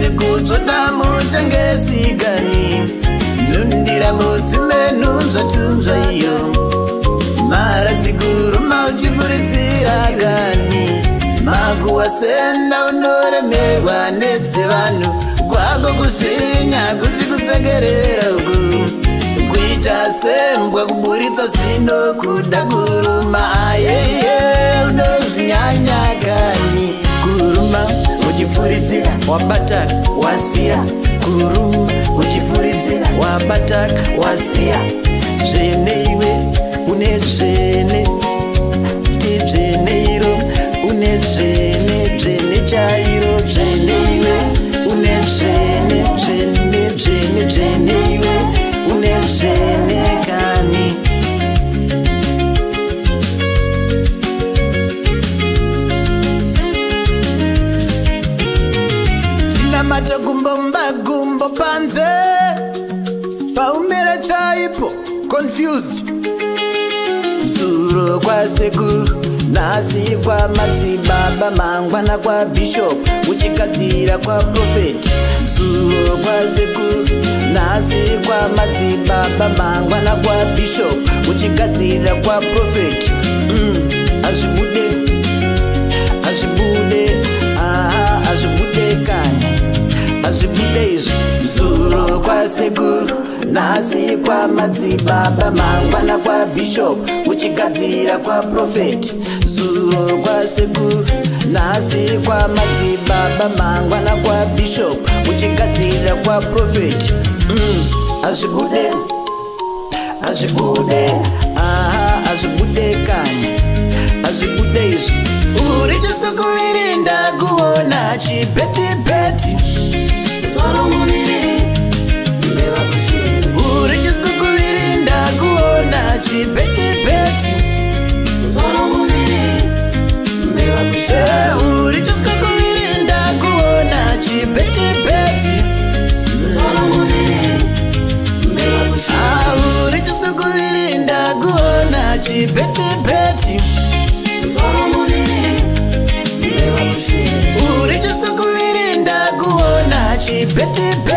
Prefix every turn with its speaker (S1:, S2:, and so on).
S1: Uritse kutsoda mutengesigani Nundira mudzimenu zvatunzwa iyo Mara dziguruma uchifuridzira gani Makuwasenda unoremerwa nedzevanhu Kwako kusinya kuchikusekerera uku Kuita sembwa kuburitsa zino kuda kuruma Ayeye unozvinyanya gani Kuruma uchifuridzira wabataka wasiya Kuruma uchifuridzira wabataka wasiya Zvene iwe une zvene Tibzvene iro une zvene Zvene chairo zvene iwe une zvene Zvene zvene zvene iwe une zvene kani Chinamata gumbo mbagumbo panze Paumira chaipo confused Zuro kwa sekuru Nasi kwa madzibaba mangwana kwa bishop Uchikadzira kwa prophet Zuro kwa sekuru Nasi kwa madzibaba mangwana kwa bishop Uchikadzira kwa prophet Azvibude Azvibude Azvibude kani Azvibude izvi Zuro kwa sekuru Nasi kwa madzibaba mangwana kwa bishop Uchigadzira kwa prophet Zuro kwa sekuru Nasi kwa madzibaba mangwana kwa bishop Uchigadzira kwa prophet Azvibude Azvibude Azvibude kani Azvibude izvi Uritiswa kuvirinda kuona chibeti-beti Uritiswa kuvirinda kuona chibeti-beti Uritiswa kuvirinda kuona chibeti-beti Uritiswa kuvirinda kuona chibeti-beti Uritiswa kuvirinda kuona chibeti-beti